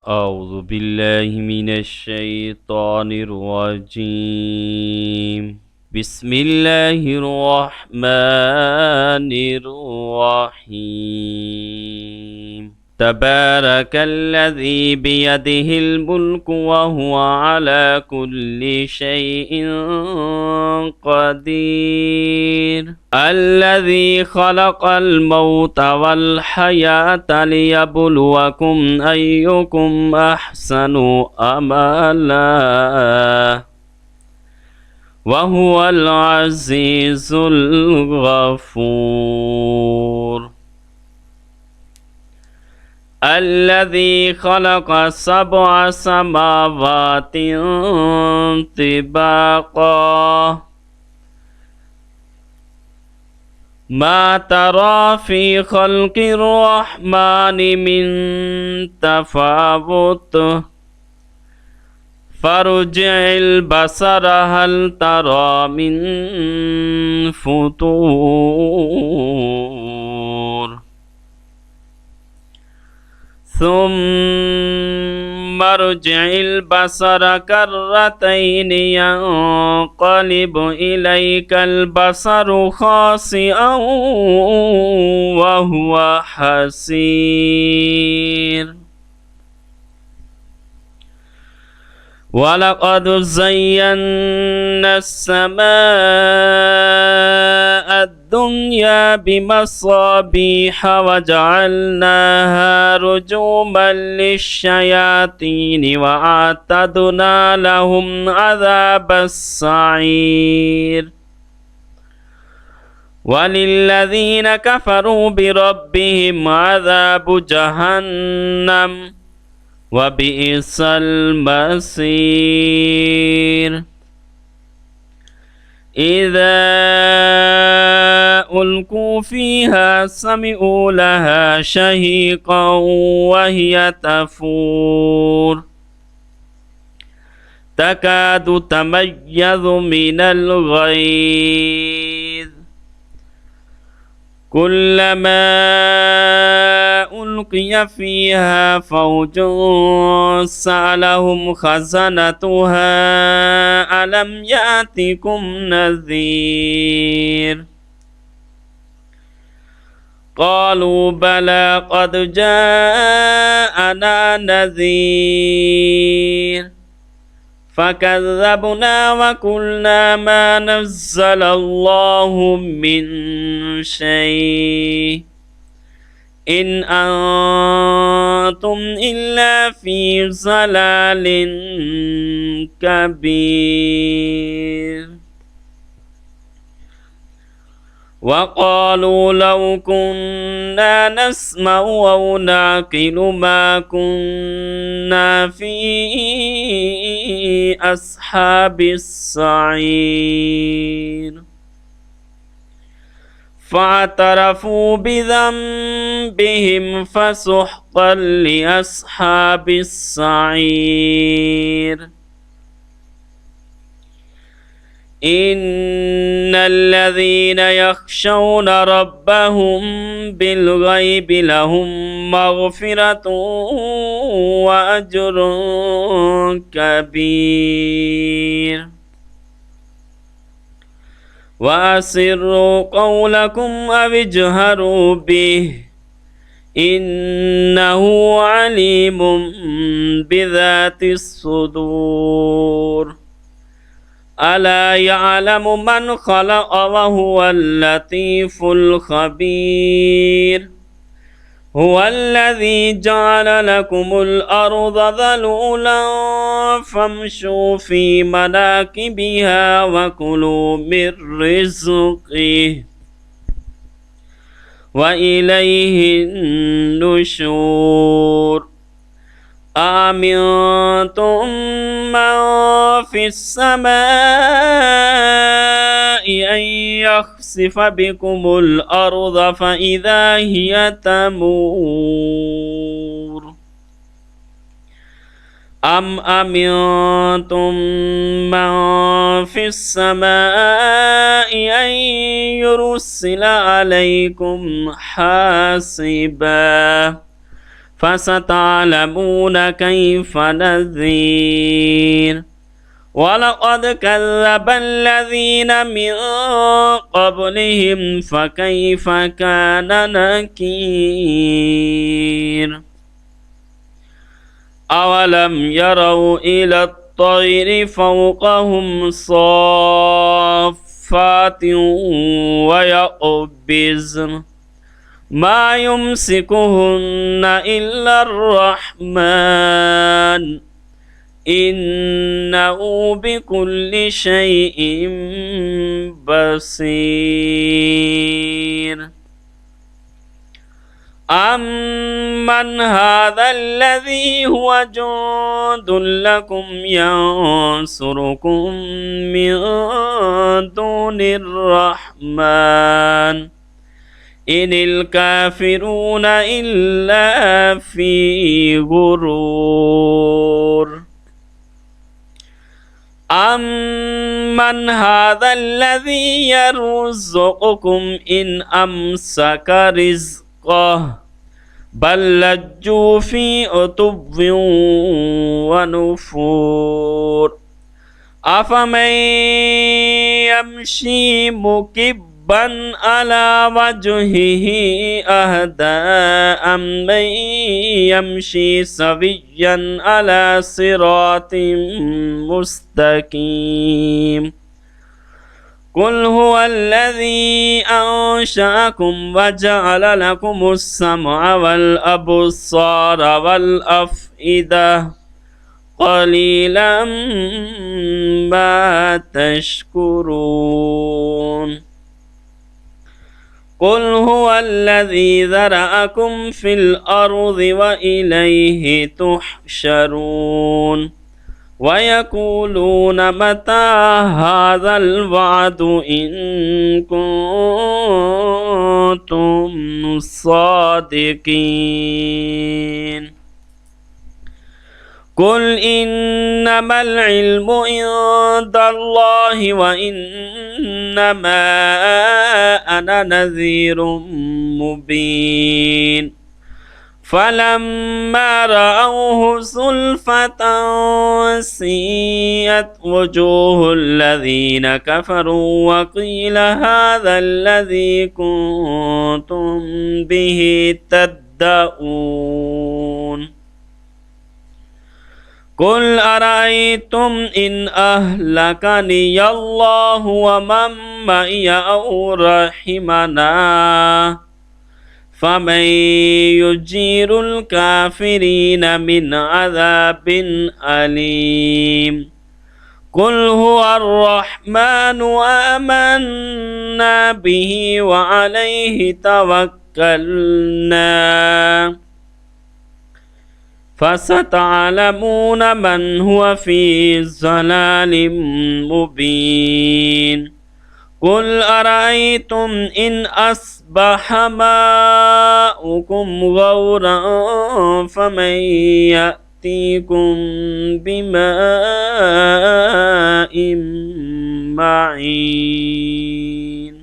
أعوذ بالله من الشيطان الرجيم بسم الله الرحمن الرحيم تبارك الذي بيده الملك وهو على كل شيء قدير الذي خلق الموت والحياة ليبلوكم أيكم أحسن أملا وهو العزيز الغفور الذي خلق 7 سماوات طباقا ما ترى في خلق الرحمن من تفاوت فارجع البصر هل ترى من فطور ثم ارجع البصر كرتين ينقلب إليك البصر خاسئا وهو حسير ولقد زينا السماء الدنيا بمصابيح وجعلناها رجوما للشياطين وأعتدنا لهم عذاب السعير وللذين كفروا بربهم عذاب جهنم وبئس المصير إذا ألقوا فيها سمعوا لها شهيقا وهي تفور تكاد تميز من الغيظ كلما ألقي فيها فوج سألهم خزنتها ألم يأتكم نذير قالوا بلى قد جاءنا نذير فكذبنا وقلنا ما نزل الله من شيء إن أنتم إلا في ضلال كبير وقالوا لو كنا نسمع أو نعقل ما كنا في أصحاب السعير فاعترفوا بذنبهم فسحقا لأصحاب السعير إن الذين يخشون ربهم بالغيب لهم مغفرة وأجر كبير وأسروا قولكم أو اجهروا به إنه عليم بذات الصدور ألا يعلم من خلق وهو اللطيف الخبير هو الذي جعل لكم الأرض ذلولا فامشوا في مناكبها وكلوا من رزقه وإليه النشور أأمنتم من في السماء أن يخسف بكم الأرض فإذا هي تمور أم أمنتم من في السماء أن يرسل عليكم حاسبا فستعلمون كيف نذير ولقد كذب الذين من قبلهم فكيف كان نكير أولم يروا إلى الطير فوقهم صافات ويقبضن ما يمسكهن إلا الرحمن إنه بكل شيء بصير أمن هذا الذي هو جند لكم ينصركم من دون الرحمن إن الكافرون إلا في غرور أمن هذا الذي يرزقكم إن أمسك رزقه بل لجوا في عتب ونفور أفمن يمشي مكبا على وجهه أهدى أمن يمشي سويا على صراط مستقيم قل هو الذي أنشأكم وجعل لكم السمع والأبصار والأفئدة قليلا ما تشكرون قل هو الذي ذرأكم في الأرض وإليه تحشرون ويقولون متى هذا الوعد إن كنتم صادقين قل إنما العلم عند الله وإنما أنا نذير مبين فلما رأوه زلفة سيئت وجوه الذين كفروا وقيل هذا الذي كنتم به تدعون قل أرأيتم إن أهلكني الله ومن معي أو رحمنا فمن يجير الكافرين من عذاب أليم قل هو الرحمن آمنا به وعليه توكلنا فستعلمون من هو في ضلال مبين قل أرأيتم إن أصبح ماؤكم غورا فمن يأتيكم بماء معين